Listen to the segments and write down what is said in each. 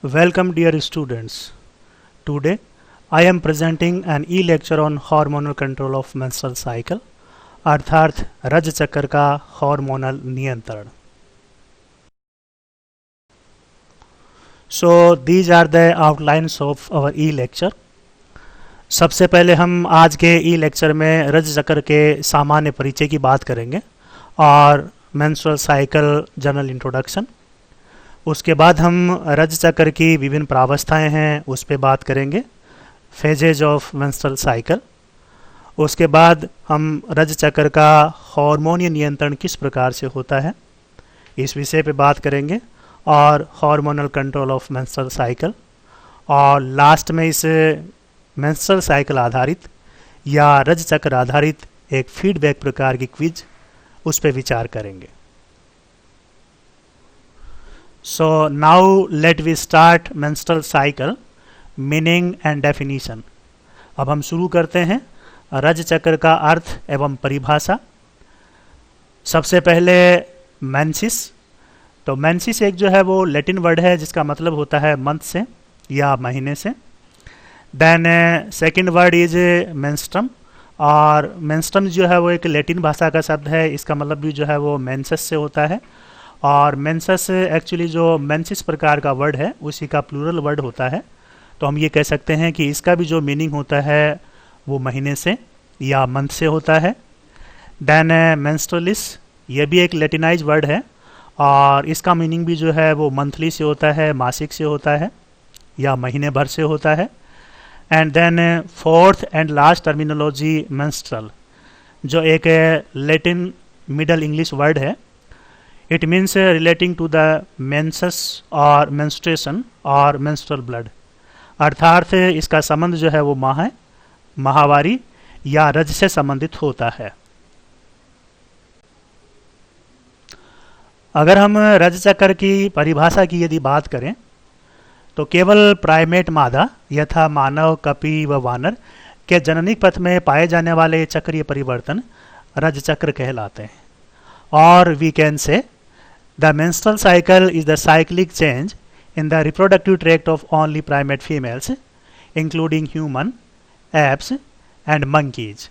Welcome dear students. Today I am presenting an e-lecture on hormonal control of menstrual cycle अर्थात रज चक्र का hormonal नियंत्रण. So these are the outlines of our e-lecture. सबसे पहले हम आज के e-lecture में रज चक्र के सामान्य परिचय की बात करेंगे और menstrual cycle जनरल इंट्रोडक्शन. उसके बाद हम रज चक्र की विभिन्न प्रावस्थाएं हैं उस पर बात करेंगे, फेजेज ऑफ मेंस्ट्रुअल साइकिल. उसके बाद हम रज चक्र का हार्मोनीय नियंत्रण किस प्रकार से होता है इस विषय पे बात करेंगे और hormonal control of menstrual cycle. और लास्ट में इस मेंस्ट्रुअल साइकिल आधारित या रज चक्र आधारित एक फीडबैक प्रकार की क्विज उस पर विचार करेंगे. So now let we start menstrual cycle meaning and definition. अब हम शुरू करते हैं रज चक्र का अर्थ एवं परिभाषा. सबसे पहले मेंसिस. तो मेंसिस एक जो है वो लैटिन वर्ड है जिसका मतलब होता है मंथ से या महीने से. Then second word is menstruum, और मेंस्ट्रम जो है वो एक लैटिन भाषा का शब्द है, इसका मतलब भी जो है वो मेंसस से होता है. और मेंसस एक्चुअली जो मेंसिस प्रकार का वर्ड है उसी का प्लूरल वर्ड होता है. तो हम ये कह सकते हैं कि इसका भी जो मीनिंग होता है वो महीने से या मंथ से होता है. देन मेंस्ट्रुअलिस, ये भी एक लैटिनाइज वर्ड है और इसका मीनिंग भी जो है वो मंथली से होता है, मासिक से होता है या महीने भर से होता है. And then fourth and last terminology menstrual, जो एक लैटिन मिडल इंग्लिश वर्ड है. It means relating to the menses or menstruation or menstrual blood. अर्थात इसका संबंध जो है वो माहवारी या रज से संबंधित होता है. अगर हम रज चक्र की परिभाषा की यदि बात करें तो केवल प्राइमेट मादा यथा मानव, कपि व वानर के जननी पथ में पाए जाने वाले चक्रीय परिवर्तन रज चक्र कहलाते हैं. और we can say the menstrual cycle is the cyclic change in the reproductive tract of only primate females, including human, apes and monkeys.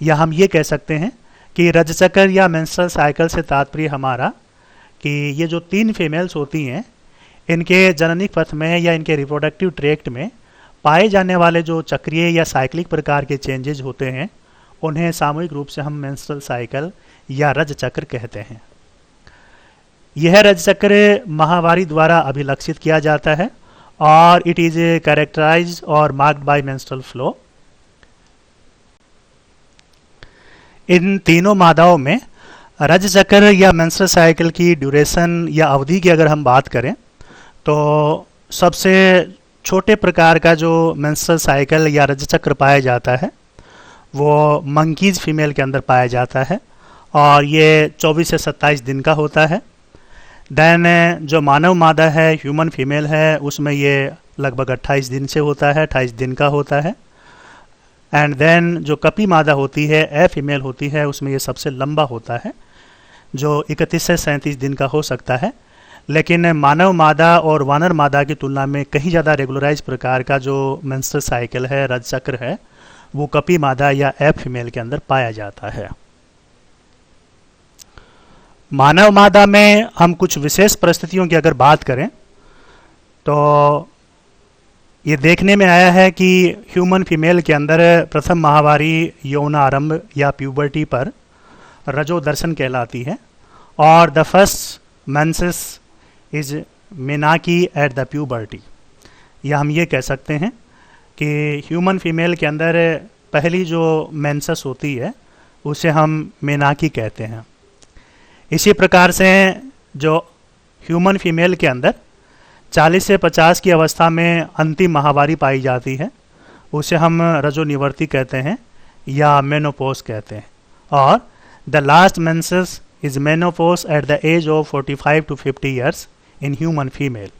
या हम ये कह सकते हैं कि रज चक्र या menstrual cycle से तात्पर्य हमारा कि ये जो तीन फीमेल्स होती हैं इनके जननी पथ में या इनके रिप्रोडक्टिव ट्रैक्ट में पाए जाने वाले जो चक्रीय या साइक्लिक प्रकार के चेंजेज होते हैं उन्हें सामूहिक रूप से हम menstrual cycle या रज चक्र कहते हैं. यह रज चक्र माहवारी द्वारा अभिलक्षित किया जाता है और इट इज कैरेक्टराइज और मार्क्ड बाय मेंस्ट्रुअल फ्लो. इन तीनों मादाओं में रज चक्र या मेंस्ट्रुअल साइकिल की ड्यूरेशन या अवधि की अगर हम बात करें तो सबसे छोटे प्रकार का जो मेंस्ट्रुअल साइकिल या रज चक्र पाया जाता है वो मंकीज फीमेल के अंदर पाया जाता है और ये 24 से 27 दिन का होता है. देन जो मानव मादा है, ह्यूमन फीमेल है, उसमें ये लगभग 28 दिन से होता है, 28 दिन का होता है. एंड देन जो कपि मादा होती है, ए फीमेल होती है, उसमें ये सबसे लंबा होता है जो 31 से 37 दिन का हो सकता है. लेकिन मानव मादा और वानर मादा की तुलना में कहीं ज़्यादा रेगुलराइज प्रकार का जो मेंस्ट्रुअल साइकिल है, रज चक्र है, वो कपि मादा या ए फीमेल के अंदर पाया जाता है. मानव मादा में हम कुछ विशेष परिस्थितियों की अगर बात करें तो ये देखने में आया है कि ह्यूमन फीमेल के अंदर प्रथम माहवारी यौनारंभ या प्यूबर्टी पर रजो दर्शन कहलाती है और द फर्स्ट मेंसेस इज मेनाकी एट द प्यूबर्टी. या हम ये कह सकते हैं कि ह्यूमन फीमेल के अंदर पहली जो मेंसेस होती है उसे हम मेनाकी कहते हैं. इसी प्रकार से जो ह्यूमन फीमेल के अंदर 40 से 50 की अवस्था में अंतिम माहवारी पाई जाती है उसे हम रजोनिवर्ती कहते हैं या मेनोपोज कहते हैं. और the last menses is menopause at the age of 45 to 50 years in human female.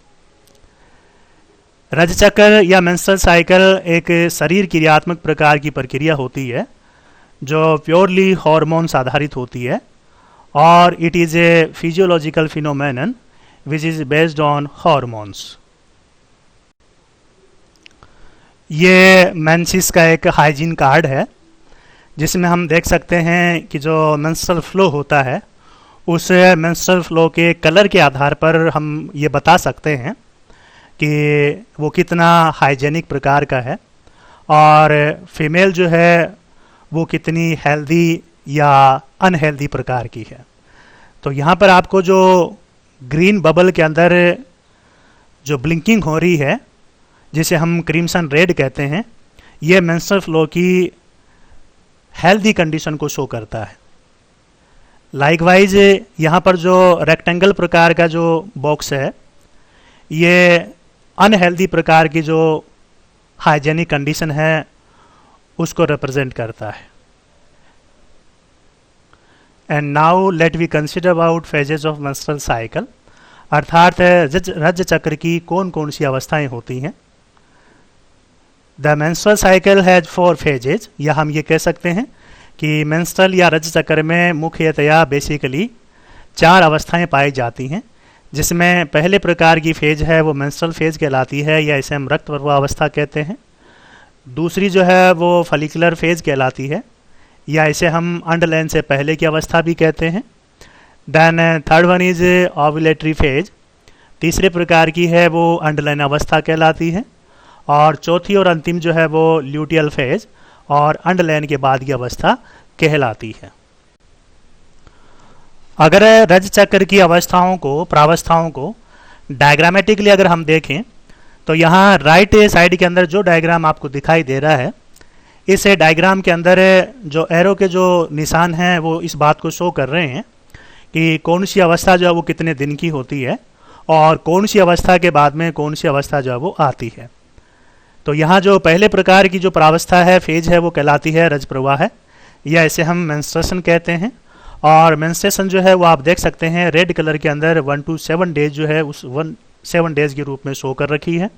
रज चक्र या मेंस्ट्रुअल साइकिल एक शरीर क्रियात्मक प्रकार की प्रक्रिया होती है जो प्योरली हार्मोन्स आधारित होती है और it is a physiological phenomenon which is based on hormones. ये मेंसिस का एक हाइजीन कार्ड है जिसमें हम देख सकते हैं कि जो मेंस्ट्रुअल फ्लो होता है उस मेंस्ट्रुअल फ्लो के कलर के आधार पर हम ये बता सकते हैं कि वो कितना हाइजेनिक प्रकार का है और फीमेल जो है वो कितनी हेल्दी या अनहेल्दी प्रकार की है। तो यहाँ पर आपको जो ग्रीन बबल के अंदर जो ब्लिंकिंग हो रही है जिसे हम क्रिम्सन रेड कहते हैं, ये मेंस्ट्रुअल फ्लो की हेल्दी कंडीशन को शो करता है। लाइकवाइज यहाँ पर जो रेक्टेंगल प्रकार का जो बॉक्स है ये अनहेल्दी प्रकार की जो हाइजेनिक कंडीशन है उसको रिप्रेजेंट करता है। And now let we consider about phases of menstrual cycle, अर्थात रज चक्र की कौन कौन सी अवस्थाएं होती हैं। The menstrual cycle has 4 phases, या हम ये कह सकते हैं कि मेंस्ट्रुअल या रज चक्र में मुख्यतया बेसिकली 4 अवस्थाएं पाई जाती हैं, जिसमें पहले प्रकार की फेज है वो मेंस्ट्रुअल फेज कहलाती है या इसे हम रक्त प्रवाह अवस्था कहते हैं। दूसरी जो है वो फॉलिकुलर फेज कहलाती है या इसे हम अंडरलाइन से पहले की अवस्था भी कहते हैं। Then third one is ovulatory phase, तीसरे प्रकार की है वो अंडरलाइन अवस्था कहलाती है। और चौथी और अंतिम जो है वो ल्यूटियल फेज और अंडरलाइन के बाद की अवस्था कहलाती है। अगर रज चक्र की अवस्थाओं को प्रावस्थाओं को डायग्रामेटिकली अगर हम देखें तो यहाँ राइट साइड के अंदर जो डायग्राम आपको दिखाई दे रहा है, इस डायग्राम के अंदर जो एरो के जो निशान हैं वो इस बात को शो कर रहे हैं कि कौन सी अवस्था जो है वो कितने दिन की होती है और कौन सी अवस्था के बाद में कौन सी अवस्था जो है वो आती है। तो यहाँ जो पहले प्रकार की जो प्रावस्था है फेज है वो कहलाती है रज प्रवाह है या इसे हम मेंस्ट्रुएशन कहते हैं। और मेंस्ट्रुएशन जो है वो आप देख सकते हैं रेड कलर के अंदर 1 to 7 डेज जो है उस 7 डेज के रूप में शो कर रखी है।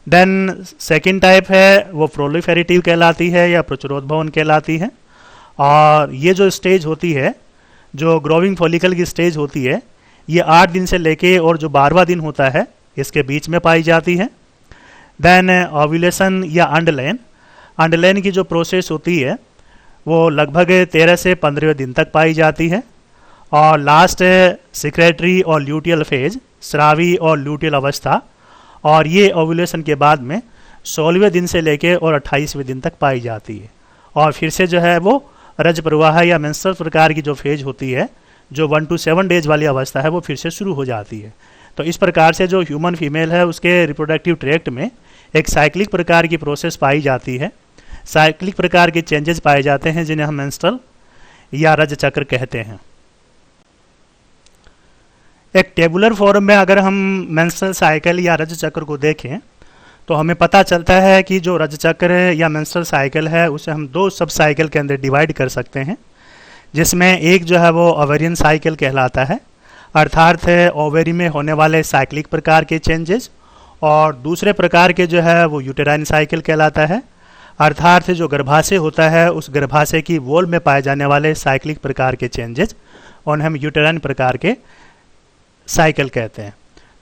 देन सेकेंड टाइप है वो प्रोलिफेरेटिव कहलाती है या प्रचुरोद्भवन कहलाती है। और ये जो स्टेज होती है, जो ग्रोविंग फॉलिकल की स्टेज होती है, ये 8 दिन से लेके और जो 12वां दिन होता है इसके बीच में पाई जाती है। देन ओव्यूलेशन या अंडरलाइन की जो प्रोसेस होती है वो लगभग 13 से 15वें दिन तक पाई जाती है। और लास्ट सिक्रेटरी और ल्यूटियल फेज, स्रावी और ल्यूटियल अवस्था, और ये ओव्यूलेशन के बाद में 16वें दिन से लेके और 28वें दिन तक पाई जाती है। और फिर से जो है वो रज प्रवाह या मेंस्ट्रुअल प्रकार की जो फेज होती है, जो 1 to 7 डेज वाली अवस्था है, वो फिर से शुरू हो जाती है। तो इस प्रकार से जो ह्यूमन फीमेल है उसके रिप्रोडक्टिव ट्रैक्ट में एक साइक्लिक प्रकार की प्रोसेस पाई जाती है, साइक्लिक प्रकार के चेंजेस पाए जाते हैं जिन्हें हम मेंस्ट्रुअल या रज चक्र कहते हैं। एक टेबुलर फॉर्म में अगर हम मेंस्ट्रुअल साइकिल या रज चक्र को देखें तो हमें पता चलता है कि जो रज चक्र या मेंस्ट्रुअल साइकिल है उसे हम 2 सब साइकिल के अंदर डिवाइड कर सकते हैं, जिसमें एक जो है वो ओवेरियन साइकिल कहलाता है, अर्थात ओवेरी में होने वाले साइक्लिक प्रकार के चेंजेस, और दूसरे प्रकार के जो है वो यूटेराइन साइकिल कहलाता है, अर्थात जो गर्भाशय होता है उस गर्भाशय की वॉल में पाए जाने वाले साइक्लिक प्रकार के चेंजेस, उन्हें हम यूटेराइन प्रकार के साइकिल कहते हैं।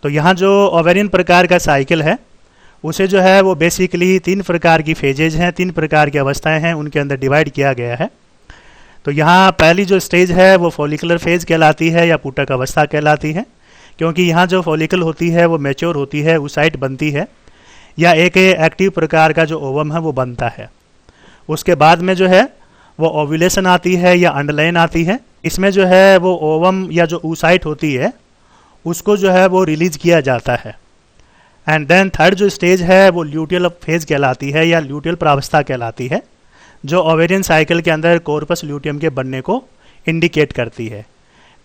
तो यहाँ जो ओवेरियन प्रकार का साइकिल है उसे जो है वो बेसिकली 3 प्रकार की फेजेज हैं, 3 प्रकार की अवस्थाएं हैं, उनके अंदर डिवाइड किया गया है। तो यहाँ पहली जो स्टेज है वो फॉलिकुलर फेज कहलाती है या पुटक अवस्था कहलाती है, क्योंकि यहाँ जो फॉलिकल होती है वो मैच्योर होती है, oocyte बनती है या एक एक्टिव प्रकार का जो ओवम है वो बनता है। उसके बाद में जो है वो ओव्यूलेशन आती है या अंडरलाइन आती है। इसमें जो है वो ओवम या जो oocyte होती है उसको जो है वो रिलीज किया जाता है। एंड देन थर्ड जो स्टेज है वो ल्यूटियल फेज कहलाती है या ल्यूटियल प्रावस्था कहलाती है, जो ओवेरियन साइकिल के अंदर कॉर्पस ल्यूटियम के बनने को इंडिकेट करती है।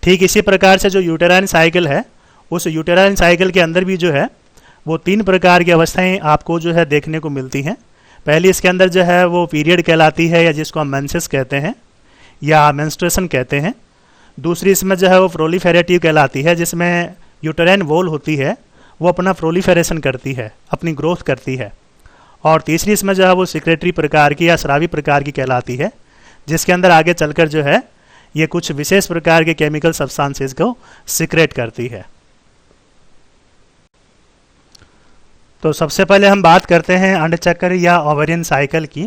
ठीक इसी प्रकार से जो यूटेराइन साइकिल है, उस यूटेराइन साइकिल के अंदर भी जो है वो 3 प्रकार की अवस्थाएं आपको जो है देखने को मिलती हैं। पहली इसके अंदर जो है वो पीरियड कहलाती है या जिसको हम मेंसेस कहते हैं या मेंस्ट्रुएशन कहते हैं। दूसरी इसमें जो है वो प्रोलिफेरेटिव कहलाती है, जिसमें यूटेराइन वॉल होती है वो अपना प्रोलिफेरेशन करती है, अपनी ग्रोथ करती है। और तीसरी इसमें जो है वो सिक्रेटरी प्रकार की या स्रावी प्रकार की कहलाती है, जिसके अंदर आगे चलकर जो है ये कुछ विशेष प्रकार के केमिकल सब्सटेंसेस को सिक्रेट करती है। तो सबसे पहले हम बात करते हैं अंडचक्र या ओवेरियन साइकिल की,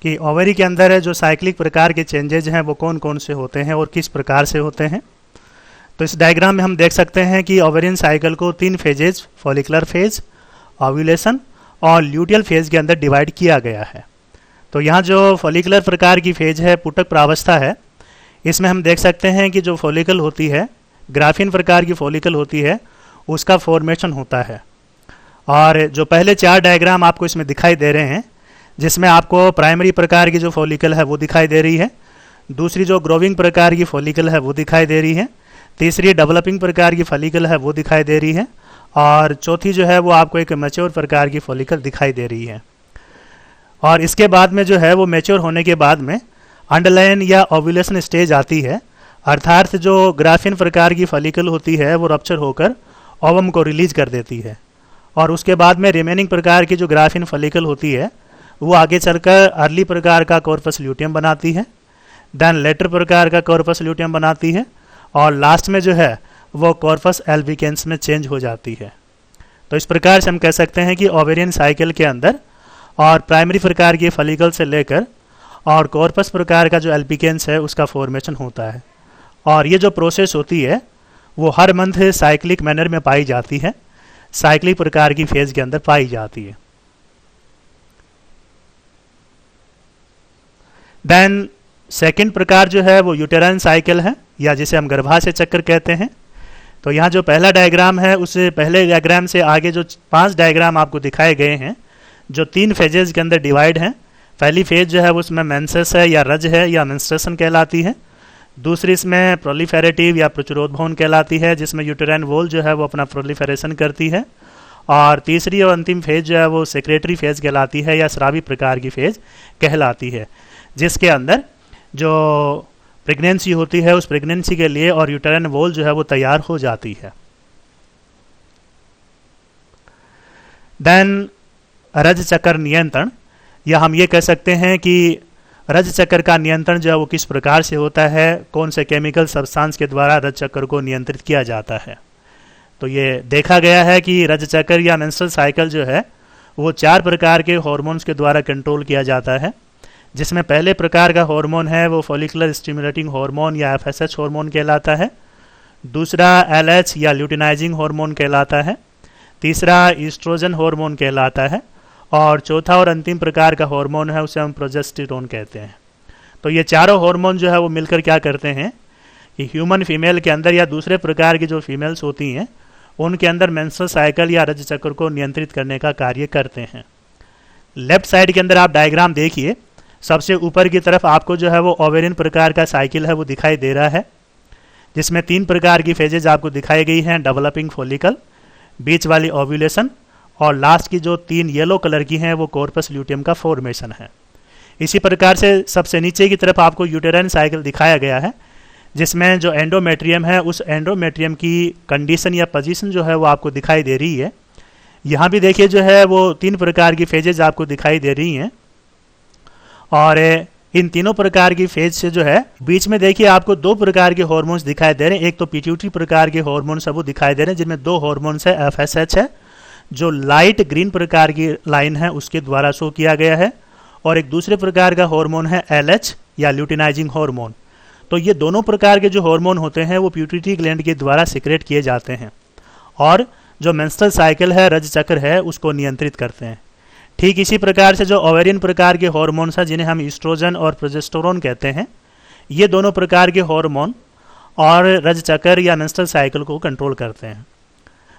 कि ओवरी के अंदर जो साइक्लिक प्रकार के चेंजेज हैं वो कौन कौन से होते हैं और किस प्रकार से होते हैं। तो इस डायग्राम में हम देख सकते हैं कि ओवेरियन साइकिल को 3 फेजेज, फॉलिकुलर फेज, ओव्यूलेशन और ल्यूटियल फेज के अंदर डिवाइड किया गया है। तो यहाँ जो फॉलिकुलर प्रकार की फेज है, पुटक प्रावस्था है, इसमें हम देख सकते हैं कि जो फॉलिकल होती है, ग्राफिन प्रकार की फॉलिकल होती है, उसका फॉर्मेशन होता है। और जो पहले 4 डायग्राम आपको इसमें दिखाई दे रहे हैं, जिसमें आपको प्राइमरी प्रकार की जो फॉलिकल है वो दिखाई दे रही है, दूसरी जो ग्रोविंग प्रकार की फॉलिकल है वो दिखाई दे रही है, तीसरी डेवलपिंग प्रकार की फॉलिकल है वो दिखाई दे रही है, और चौथी जो है वो आपको एक मैच्योर प्रकार की फॉलिकल दिखाई दे रही है। और इसके बाद में जो है वो मैच्योर होने के बाद में अंडरलाइन या ओव्यूलेशन स्टेज आती है, अर्थात जो ग्राफिन प्रकार की फॉलिकल होती है वो रप्चर होकर ओवम को रिलीज कर देती है, और उसके बाद में रिमेनिंग प्रकार की जो ग्राफिन फॉलिकल होती है वो आगे चलकर अर्ली प्रकार का कॉर्पस ल्यूटियम बनाती है, देन लेटर प्रकार का कॉर्पस ल्यूटियम बनाती है, और लास्ट में जो है वो कॉर्पस एल्बिकेंस में चेंज हो जाती है। तो इस प्रकार से हम कह सकते हैं कि ओवेरियन साइकिल के अंदर और प्राइमरी प्रकार की फॉलिकल से लेकर और कॉर्पस प्रकार का जो एल्बिकेंस है उसका फॉर्मेशन होता है, और ये जो प्रोसेस होती है वो हर मंथ साइक्लिक मैनर में पाई जाती है, साइक्लिक प्रकार की फेज के अंदर पाई जाती है। देन सेकंड प्रकार जो है वो यूटेराइन साइकिल है, या जिसे हम गर्भाशय चक्र कहते हैं। तो यहाँ जो पहला डायग्राम है उससे पहले डायग्राम से आगे जो 5 डायग्राम आपको दिखाए गए हैं, जो 3 फेजेस के अंदर डिवाइड हैं। पहली फेज जो है उसमें मेंसेस है या रज है या मेंस्ट्रुएशन कहलाती है, दूसरी इसमें प्रोलिफेरेटिव या प्रचुरोद्भवन कहलाती है, जिसमें यूटेराइन वॉल जो है वो अपना प्रोलिफेरेशन करती है, और तीसरी और अंतिम फेज जो है वो सेक्रेटरी फेज कहलाती है या स्रावी प्रकार की फेज कहलाती है, जिसके अंदर जो प्रेगनेंसी होती है उस प्रेगनेंसी के लिए और यूटेराइन वॉल जो है वो तैयार हो जाती है। देन रज चक्र नियंत्रण, या हम ये कह सकते हैं कि रज चक्र का नियंत्रण जो है वो किस प्रकार से होता है, कौन से केमिकल सब्सटेंस के द्वारा रज चक्र को नियंत्रित किया जाता है। तो ये देखा गया है कि रज चक्र या मेंस्ट्रुअल साइकिल जो है वो 4 प्रकार के हार्मोन्स के द्वारा कंट्रोल किया जाता है, जिसमें पहले प्रकार का हार्मोन है वो फॉलिकुलर स्टिमुलेटिंग हार्मोन या FSH हार्मोन कहलाता है, दूसरा LH या ल्यूटिनाइजिंग हार्मोन कहलाता है, तीसरा ईस्ट्रोजन हार्मोन कहलाता है, और चौथा और अंतिम प्रकार का हार्मोन है उसे हम प्रोजेस्टेरोन कहते हैं। तो ये चारों हार्मोन जो है वो मिलकर क्या करते हैं कि ह्यूमन फीमेल के अंदर या दूसरे प्रकार की जो फीमेल्स होती हैं उनके अंदर मेंस्ट्रुअल साइकिल या रज चक्र को नियंत्रित करने का कार्य करते हैं। लेफ्ट साइड के अंदर आप डायग्राम देखिए, सबसे ऊपर की तरफ आपको जो है वो ओवेरियन प्रकार का साइकिल है वो दिखाई दे रहा है, जिसमें 3 प्रकार की फेजेज आपको दिखाई गई हैं, डेवलपिंग फॉलिकल, बीच वाली ओव्यूलेशन, और लास्ट की जो 3 येलो कलर की हैं वो कॉर्पस ल्यूटियम का फॉर्मेशन है। इसी प्रकार से सबसे नीचे की तरफ आपको यूटेराइन साइकिल दिखाया गया है, जिसमें जो एंडोमेट्रियम है उस एंडोमेट्रियम की कंडीशन या पोजीशन जो है वो आपको दिखाई दे रही है। यहाँ भी देखिए जो है वो 3 प्रकार की फेजेज आपको दिखाई दे रही हैं, और इन तीनों प्रकार की फेज से जो है बीच में देखिए आपको 2 प्रकार के हार्मोन्स दिखाई दे रहे हैं। एक तो पिट्यूटरी प्रकार के हार्मोन्स है वो दिखाई दे रहे हैं, जिनमें 2 हार्मोन्स है, FSH है जो लाइट ग्रीन प्रकार की लाइन है उसके द्वारा शो किया गया है, और एक दूसरे प्रकार का हार्मोन है LH या ल्यूटिनाइजिंग हार्मोन। तो ये दोनों प्रकार के जो हार्मोन होते हैं वो पिट्यूटरी ग्लैंड के द्वारा सिक्रेट किए जाते हैं, और जो मेंस्ट्रुअल साइकिल है, रज चक्र है, उसको नियंत्रित करते हैं। ठीक इसी प्रकार से जो ओवेरियन प्रकार के हार्मोन्स हैं जिन्हें हम ईस्ट्रोजन और प्रोजेस्टेरोन कहते हैं, ये दोनों प्रकार के हार्मोन और रज चक्र या मेंस्ट्रुअल साइकिल को कंट्रोल करते हैं।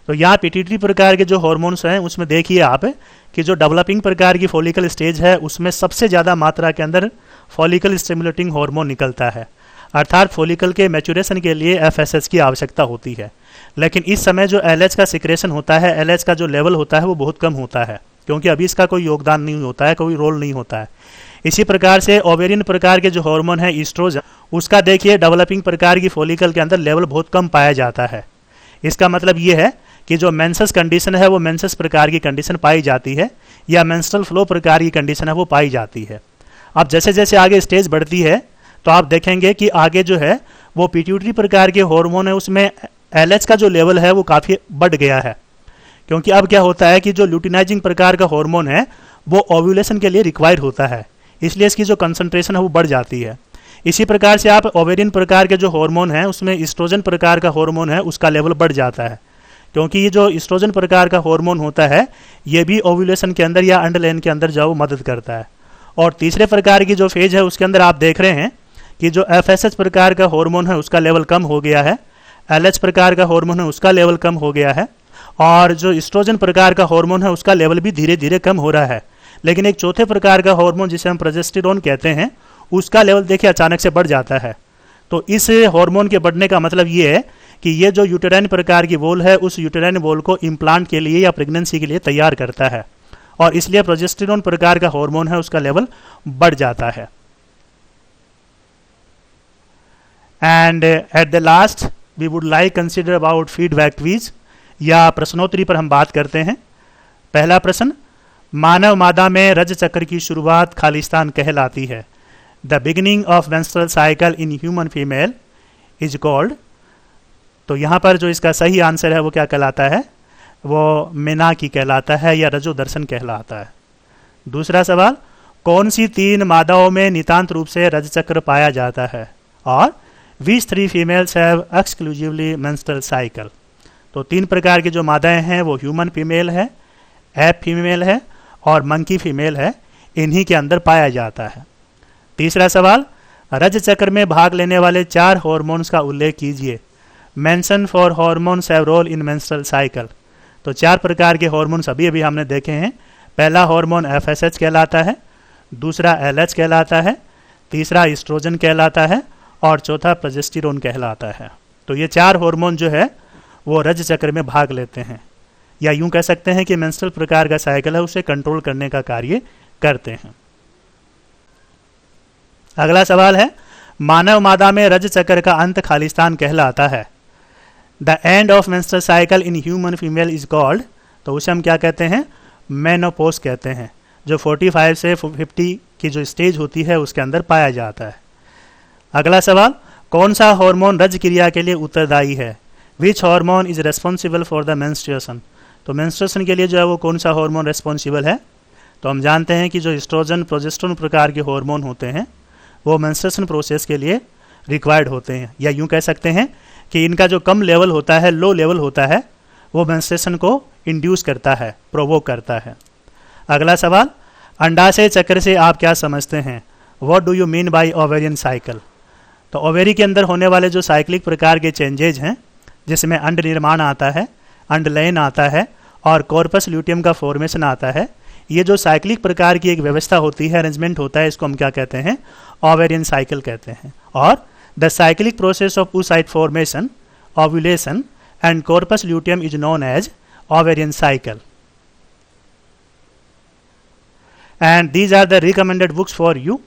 तो यहाँ पिट्यूटरी प्रकार के जो हार्मोन्स हैं उसमें देखिए आप कि जो डेवलपिंग प्रकार की फॉलिकल स्टेज है उसमें सबसे ज़्यादा मात्रा के अंदर फॉलिकल स्टिमुलेटिंग हार्मोन निकलता है, अर्थात फॉलिकल के मैच्योरेशन के लिए FSH की आवश्यकता होती है। लेकिन इस समय जो LH का सिक्रेशन होता है, LH का जो लेवल होता है वो बहुत कम होता है, क्योंकि अभी इसका कोई योगदान नहीं होता है, कोई रोल नहीं होता है। इसी प्रकार से ओवेरियन प्रकार के जो हार्मोन है ईस्ट्रोजन, उसका देखिए डेवलपिंग प्रकार की फॉलिकल के अंदर लेवल बहुत कम पाया जाता है। इसका मतलब ये है कि जो मेंसेस कंडीशन है वो मेंसेस प्रकार की कंडीशन पाई जाती है, या मेंस्ट्रुअल फ्लो प्रकार की कंडीशन है वो पाई जाती है। अब जैसे जैसे आगे स्टेज बढ़ती है तो आप देखेंगे कि आगे जो है वो पिट्यूटरी प्रकार के हार्मोन है उसमें LH का जो लेवल है वो काफ़ी बढ़ गया है, क्योंकि अब क्या होता है कि जो ल्यूटिनाइजिंग प्रकार का हार्मोन है वो ओव्यूलेशन के लिए रिक्वायर्ड होता है, इसलिए इसकी जो कंसंट्रेशन है वो बढ़ जाती है। इसी प्रकार से आप ओवेरियन प्रकार के जो हार्मोन है उसमें ईस्ट्रोजन प्रकार का हार्मोन है उसका लेवल बढ़ जाता है, क्योंकि ये जो ईस्ट्रोजन प्रकार का हार्मोन होता है ये भी ओव्यूलेशन के अंदर या अंडरलाइन के अंदर जो मदद करता है। और तीसरे प्रकार की जो फेज है उसके अंदर आप देख रहे हैं कि जो FSH प्रकार का हार्मोन है उसका लेवल कम हो गया है, LH प्रकार का हार्मोन है उसका लेवल कम हो गया है, और जो ईस्ट्रोजन प्रकार का हार्मोन है उसका लेवल भी धीरे धीरे कम हो रहा है। लेकिन एक चौथे प्रकार का हार्मोन जिसे हम प्रोजेस्टेरोन कहते हैं उसका लेवल देखिए अचानक से बढ़ जाता है। तो इस हार्मोन के बढ़ने का मतलब ये है कि ये जो यूटेराइन प्रकार की वॉल है उस यूटेराइन वॉल को इम्प्लांट के लिए या प्रेगनेंसी के लिए तैयार करता है, और इसलिए प्रोजेस्टेरोन प्रकार का हार्मोन है उसका लेवल बढ़ जाता है। And at the last we would like consider about feedback quiz या प्रश्नोत्तरी पर हम बात करते हैं। पहला प्रश्न, मानव मादा में रज चक्र की शुरुआत खालिस्तान कहलाती है। The beginning of menstrual cycle in human female is called. तो यहाँ पर जो इसका सही आंसर है वो क्या कहलाता है, वो मेनाकी कहलाता है या रजो दर्शन कहलाता है। दूसरा सवाल, कौन सी 3 मादाओं में नितांत रूप से रज चक्र पाया जाता है, और विच 3 females have exclusively menstrual cycle. तो 3 प्रकार की जो मादाएं हैं वो ह्यूमन फीमेल है, एप फीमेल है और मंकी फीमेल है, इन्हीं के अंदर पाया जाता है। तीसरा सवाल, रज चक्र में भाग लेने वाले 4 हार्मोन्स का उल्लेख कीजिए। Mention four hormones have role in menstrual cycle. तो 4 प्रकार के हार्मोन्स अभी अभी हमने देखे हैं। पहला हार्मोन FSH कहलाता है, दूसरा LH कहलाता है, तीसरा ईस्ट्रोजन कहलाता है और चौथा प्रोजेस्टेरोन कहलाता है। तो ये 4 हार्मोन जो है वो रज चक्र में भाग लेते हैं, या यूं कह सकते हैं कि मेंस्ट्रुअल प्रकार का साइकिल है उसे कंट्रोल करने का कार्य करते हैं। अगला सवाल है, मानव मादा में रज चक्र का अंत खालिस्तान कहलाता है। The end of menstrual cycle in human female is called. तो उसे हम क्या कहते हैं, मेनोपॉज कहते हैं, जो 45 से 50 की जो स्टेज होती है उसके अंदर पाया जाता है। अगला सवाल, कौन सा हार्मोन रज क्रिया के लिए उत्तरदायी है। Which hormone is responsible for the menstruation. तो मेंस्ट्रुएशन के लिए जो है वो कौन सा हार्मोन रेस्पॉन्सिबल है। तो हम जानते हैं कि जो एस्ट्रोजन प्रोजेस्टेरोन प्रकार के हार्मोन होते हैं वो मेंस्ट्रुएशन प्रोसेस के लिए रिक्वायर्ड होते हैं, या यूं कह सकते हैं कि इनका जो कम लेवल होता है, लो लेवल होता है, वो मेंस्ट्रुएशन को इंड्यूस करता है, प्रोवोक करता है। अगला सवाल, अंडाशय चक्र से आप क्या समझते हैं। What do you mean by ovarian cycle. तो ओवेरी के अंदर होने वाले जो साइक्लिक प्रकार के चेंजेज हैं जिसमें अंड निर्माण आता है, अंडलयन आता है और कॉर्पस ल्यूटियम का फॉर्मेशन आता है, ये जो साइक्लिक प्रकार की एक व्यवस्था होती है, अरेंजमेंट होता है, इसको हम क्या कहते हैं, ओवेरियन साइकिल कहते हैं। और the cyclic process of oocyte formation, ovulation and corpus luteum is known as ovarian cycle. And these are the recommended books for you.